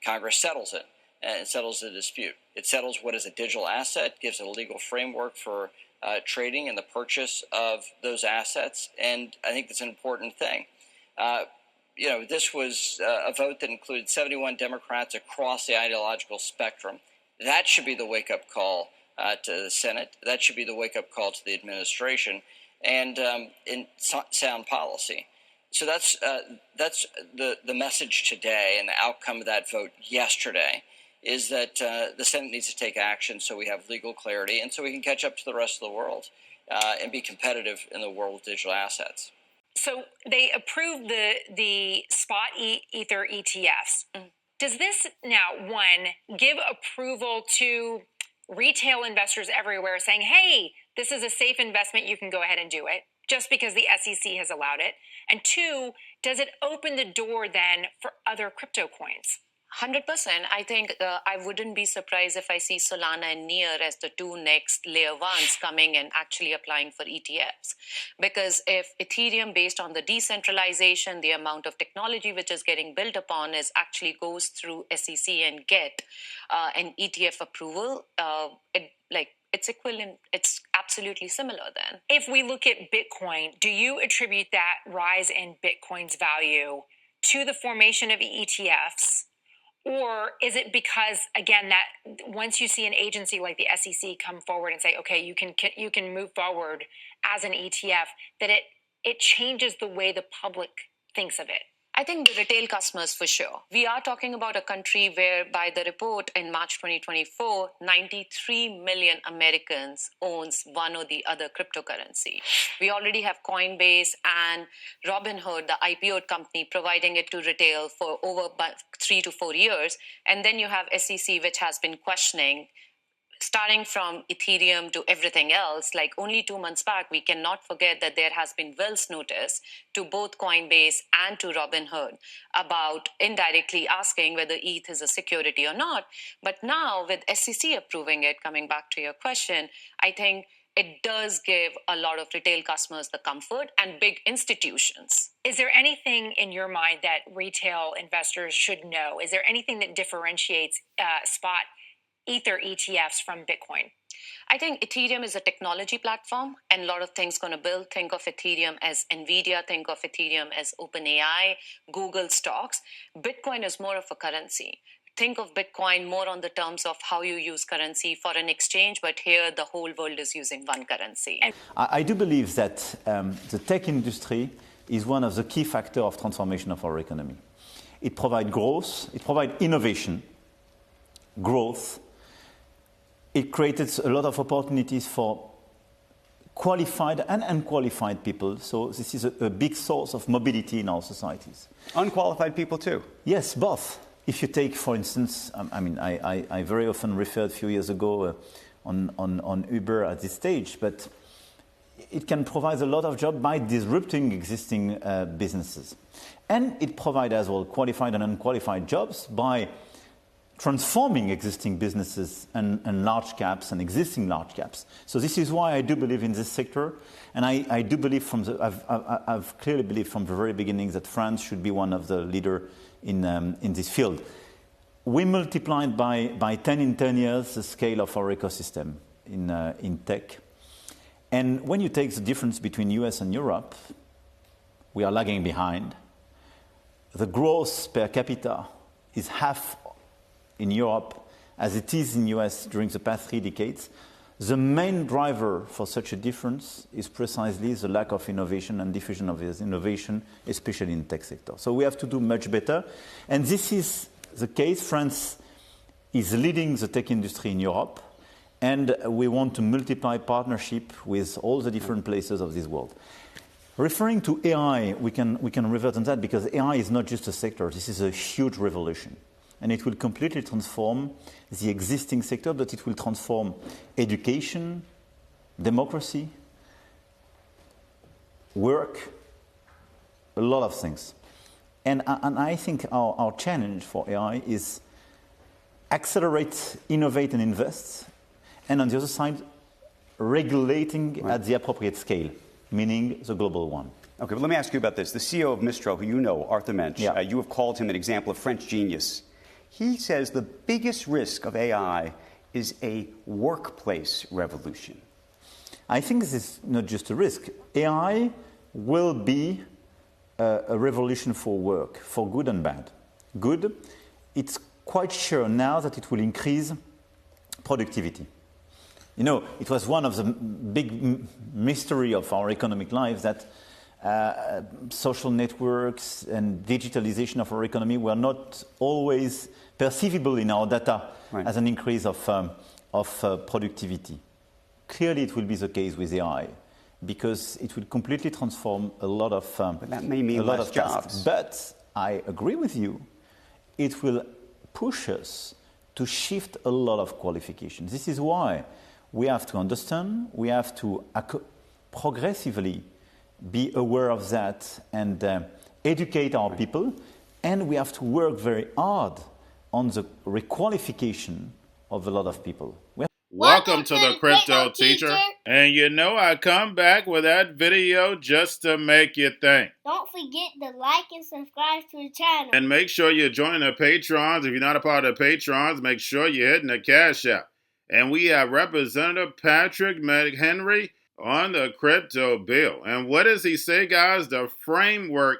Congress settles it and settles the dispute. It settles what is a digital asset, gives a legal framework for trading and the purchase of those assets, and I think that's an important thing. This was a vote that included 71 Democrats across the ideological spectrum. That should be the wake-up call to the Senate. That should be the wake-up call to the administration, and in sound policy. So that's the message today, and the outcome of that vote yesterday is that the Senate needs to take action so we have legal clarity and so we can catch up to the rest of the world and be competitive in the world of digital assets. So they approved the spot Ether ETFs. Does this now, one, give approval to retail investors everywhere saying, hey, this is a safe investment, you can go ahead and do it, just because the SEC has allowed it? And two, does it open the door then for other crypto coins? 100%. I think I wouldn't be surprised if I see Solana and Near as the two next layer ones coming and actually applying for ETFs. Because if Ethereum, based on the decentralization, the amount of technology which is getting built upon is actually goes through SEC and get an ETF approval, it's equivalent. It's absolutely similar then. If we look at Bitcoin, do you attribute that rise in Bitcoin's value to the formation of ETFs? Or is it because, again, that once you see an agency like the SEC come forward and say, okay, you can move forward as an ETF, that it changes the way the public thinks of it? I think the retail customers for sure. We are talking about a country where, by the report in March 2024, 93 million Americans owns one or the other cryptocurrency. We already have Coinbase and Robinhood, the IPO company, providing it to retail for over 3 to 4 years. And then you have SEC, which has been questioning, starting from Ethereum to everything else. Like only 2 months back, we cannot forget that there has been Will's notice to both Coinbase and to Robinhood about indirectly asking whether ETH is a security or not. But now with SEC approving it, coming back to your question, I think it does give a lot of retail customers the comfort and big institutions. Is there anything in your mind that retail investors should know? Is there anything that differentiates spot Ether ETFs from Bitcoin? I think Ethereum is a technology platform and a lot of things going to build. Think of Ethereum as NVIDIA, think of Ethereum as OpenAI, Google stocks. Bitcoin is more of a currency. Think of Bitcoin more on the terms of how you use currency for an exchange, but here the whole world is using one currency. I do believe that the tech industry is one of the key factors of transformation of our economy. It provides growth, it provides innovation, growth. It created a lot of opportunities for qualified and unqualified people. So this is a big source of mobility in our societies. Unqualified people too? Yes, both. If you take, for instance, I very often referred a few years ago on Uber at this stage, but it can provide a lot of jobs by disrupting existing businesses. And it provides as well qualified and unqualified jobs by transforming existing businesses and large caps and existing large caps. So this is why I do believe in this sector, and I do believe I've clearly believed from the very beginning that France should be one of the leaders in this field. We multiplied by 10 in 10 years the scale of our ecosystem in tech, and when you take the difference between US and Europe, we are lagging behind. The growth per capita is half in Europe as it is in US during the past 3 decades. The main driver for such a difference is precisely the lack of innovation and diffusion of this innovation, especially in the tech sector. So we have to do much better. And this is the case. France is leading the tech industry in Europe, and we want to multiply partnership with all the different places of this world. Referring to AI, we can revert on that because AI is not just a sector. This is a huge revolution. And it will completely transform the existing sector, but it will transform education, democracy, work, a lot of things. And I think our challenge for AI is accelerate, innovate, and invest, and on the other side, regulating at the appropriate scale, meaning the global one. Okay, but let me ask you about this. The CEO of Mistral, who you know, Arthur Mensch, yeah. You have called him an example of French genius. He says the biggest risk of AI is a workplace revolution. I think this is not just a risk. AI will be a revolution for work, for good and bad. Good, it's quite sure now that it will increase productivity. You know, it was one of the big mystery of our economic lives that social networks and digitalization of our economy were not always perceivable in our data as an increase of productivity. Clearly, it will be the case with AI because it will completely transform a lot of but that may mean less jobs. But I agree with you. It will push us to shift a lot of qualifications. This is why we have to understand, we have to progressively be aware of that and educate our people, and we have to work very hard on the requalification of a lot of people. Welcome to the Crypto Teacher. And you know I come back with that video just to make you think. Don't forget to like and subscribe to the channel. And make sure you join the Patrons. If you're not a part of the Patrons, make sure you're hitting the Cash App. And we have Representative Patrick McHenry on the crypto bill. And what does he say, guys? The framework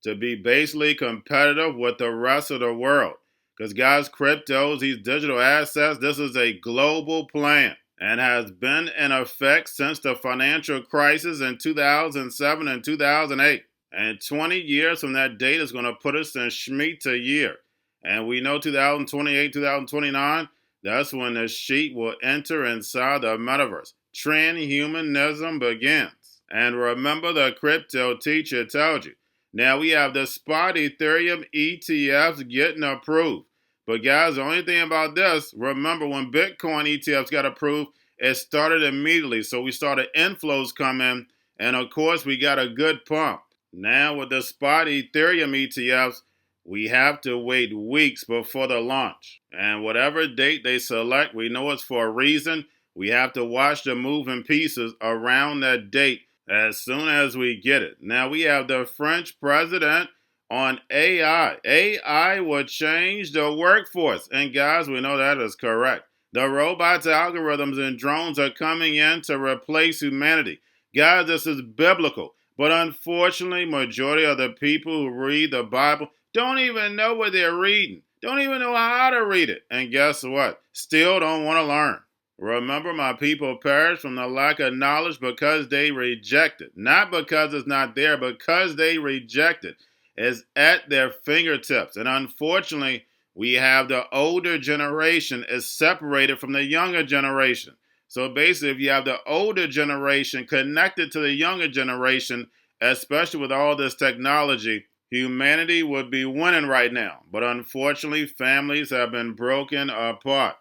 to be basically competitive with the rest of the world. Because, guys, cryptos, these digital assets, this is a global plan and has been in effect since the financial crisis in 2007 and 2008. And 20 years from that date is going to put us in Shemitah year. And we know 2028, 2029, that's when the sheep will enter inside the metaverse. Transhumanism begins. And remember, the Crypto Teacher told you. Now we have the spot Ethereum ETFs getting approved. But guys, the only thing about this, remember when Bitcoin ETFs got approved, it started immediately. So we started inflows come in, and of course we got a good pump. Now with the spot Ethereum ETFs, we have to wait weeks before the launch. And whatever date they select, we know it's for a reason. We have to watch the moving pieces around that date as soon as we get it. Now we have the French president on AI. AI will change the workforce. And guys, we know that is correct. The robots, algorithms, and drones are coming in to replace humanity. Guys, this is biblical. But unfortunately, majority of the people who read the Bible don't even know what they're reading. Don't even know how to read it. And guess what? Still don't want to learn. Remember, my people perish from the lack of knowledge because they reject it. Not because it's not there, because they reject it. It's at their fingertips. And unfortunately, we have the older generation is separated from the younger generation. So basically, if you have the older generation connected to the younger generation, especially with all this technology, humanity would be winning right now. But unfortunately, families have been broken apart.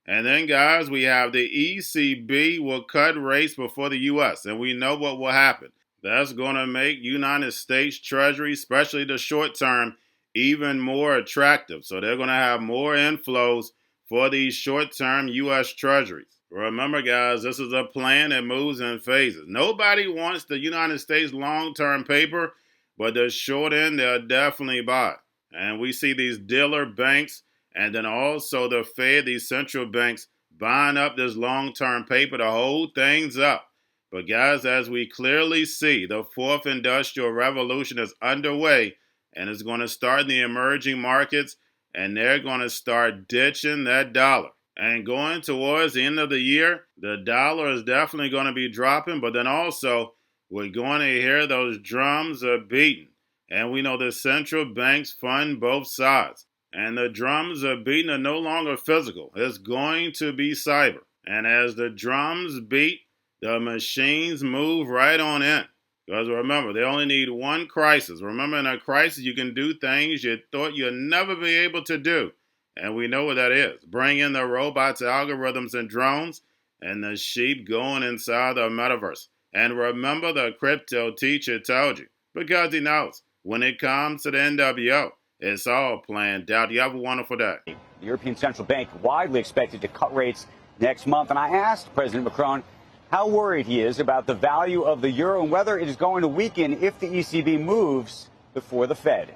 And then, guys, we have the ECB will cut rates before the U.S., and we know what will happen. That's going to make United States Treasury, especially the short term, even more attractive. So they're going to have more inflows for these short-term U.S. Treasuries. Remember, guys, this is a plan that moves in phases. Nobody wants the United States long-term paper, but the short end, they'll definitely buy. And we see these dealer banks and then also the Fed, these central banks, buying up this long-term paper to hold things up. But guys, as we clearly see, the fourth industrial revolution is underway, and it's going to start in the emerging markets, and they're going to start ditching that dollar. And going towards the end of the year, the dollar is definitely going to be dropping, but then also we're going to hear those drums are beating. And we know the central banks fund both sides. And the drums are beating are no longer physical. It's going to be cyber. And as the drums beat, the machines move right on in. Because remember, they only need one crisis. Remember, in a crisis, you can do things you thought you'd never be able to do. And we know what that is. Bring in the robots, algorithms, and drones, and the sheep going inside the metaverse. And remember, the Crypto Teacher told you. Because he knows, when it comes to the NWO, it's all planned out. You have a wonderful day. The European Central Bank widely expected to cut rates next month. And I asked President Macron how worried he is about the value of the euro and whether it is going to weaken if the ECB moves before the Fed.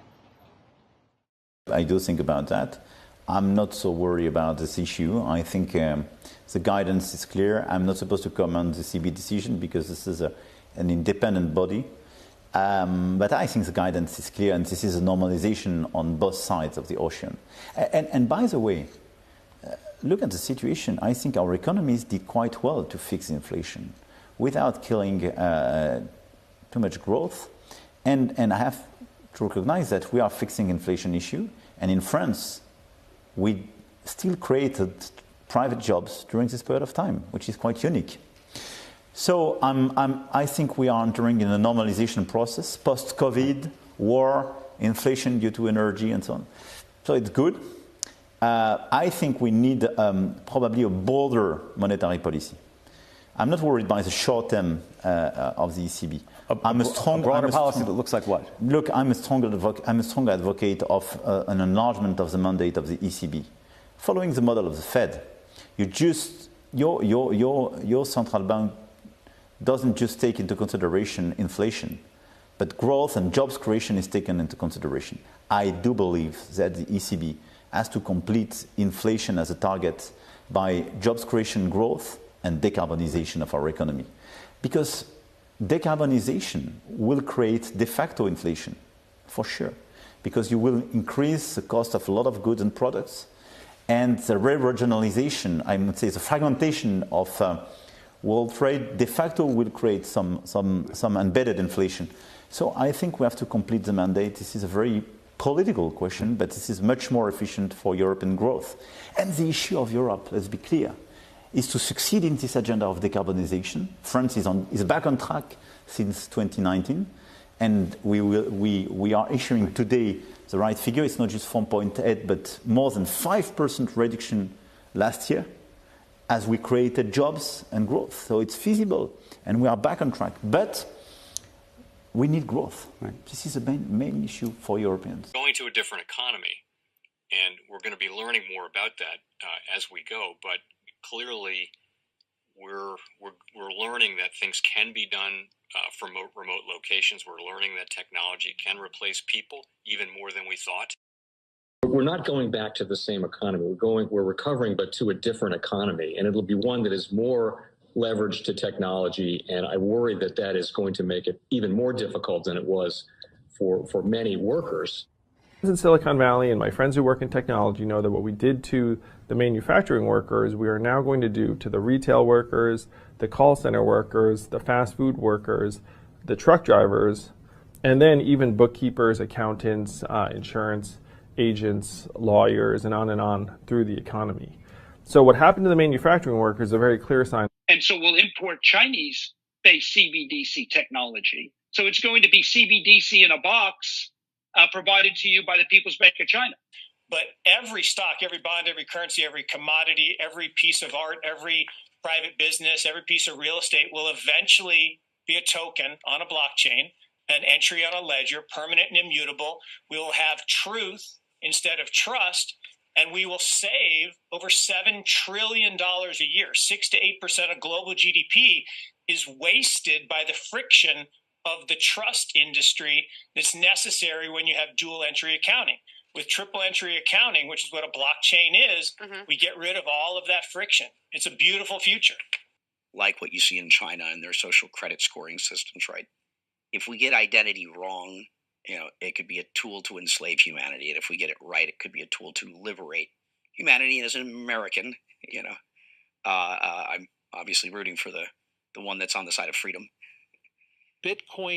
I do think about that. I'm not so worried about this issue. I think the guidance is clear. I'm not supposed to comment the ECB decision because this is an independent body. But I think the guidance is clear, and this is a normalization on both sides of the ocean. And by the way, look at the situation. I think our economies did quite well to fix inflation without killing too much growth. And I have to recognize that we are fixing inflation issue. And in France, we still created private jobs during this period of time, which is quite unique. So I think we are entering in a normalization process, post-COVID, war, inflation due to energy and so on. So it's good. I think we need probably a bolder monetary policy. I'm not worried by the short term of the ECB. I'm a broader policy that looks like what? Look, I'm a strong advocate of an enlargement of the mandate of the ECB, following the model of the Fed. Your central bank doesn't just take into consideration inflation, but growth and jobs creation is taken into consideration. I do believe that the ECB has to complete inflation as a target by jobs creation, growth, and decarbonization of our economy. Because decarbonization will create de facto inflation, for sure. Because you will increase the cost of a lot of goods and products, and the re-regionalization, I would say the fragmentation of world trade, de facto will create some embedded inflation. So I think we have to complete the mandate. This is a very political question, but this is much more efficient for European growth. And the issue of Europe, let's be clear, is to succeed in this agenda of decarbonization. France is back on track since 2019, and we are issuing today the right figure. It's not just 4.8, but more than 5% reduction last year, as we created jobs and growth. So it's feasible, and we are back on track. But we need growth. Right? This is the main issue for Europeans. Going to a different economy, and we're going to be learning more about that as we go. But clearly, we're learning that things can be done from remote locations. We're learning that technology can replace people even more than we thought. We're not going back to the same economy. We're recovering, but to a different economy, and it'll be one that is more leveraged to technology. And I worry that that is going to make it even more difficult than it was for many workers. In Silicon Valley, and my friends who work in technology know that what we did to the manufacturing workers, we are now going to do to the retail workers, the call center workers, the fast food workers, the truck drivers, and then even bookkeepers, accountants, insurance agents, lawyers, and on through the economy. So what happened to the manufacturing workers is a very clear sign. And so we'll import Chinese-based CBDC technology. So it's going to be CBDC in a box provided to you by the People's Bank of China. But every stock, every bond, every currency, every commodity, every piece of art, every private business, every piece of real estate will eventually be a token on a blockchain, an entry on a ledger, permanent and immutable. We will have truth instead of trust, and we will save over $7 trillion a year. 6 to 8% of global GDP is wasted by the friction of the trust industry that's necessary when you have dual entry accounting. With triple entry accounting, which is what a blockchain is, we get rid of all of that friction. It's a beautiful future. Like what you see in China and their social credit scoring systems, right? If we get identity wrong, it could be a tool to enslave humanity. And if we get it right, it could be a tool to liberate humanity. And as an American, I'm obviously rooting for the one that's on the side of freedom. Bitcoin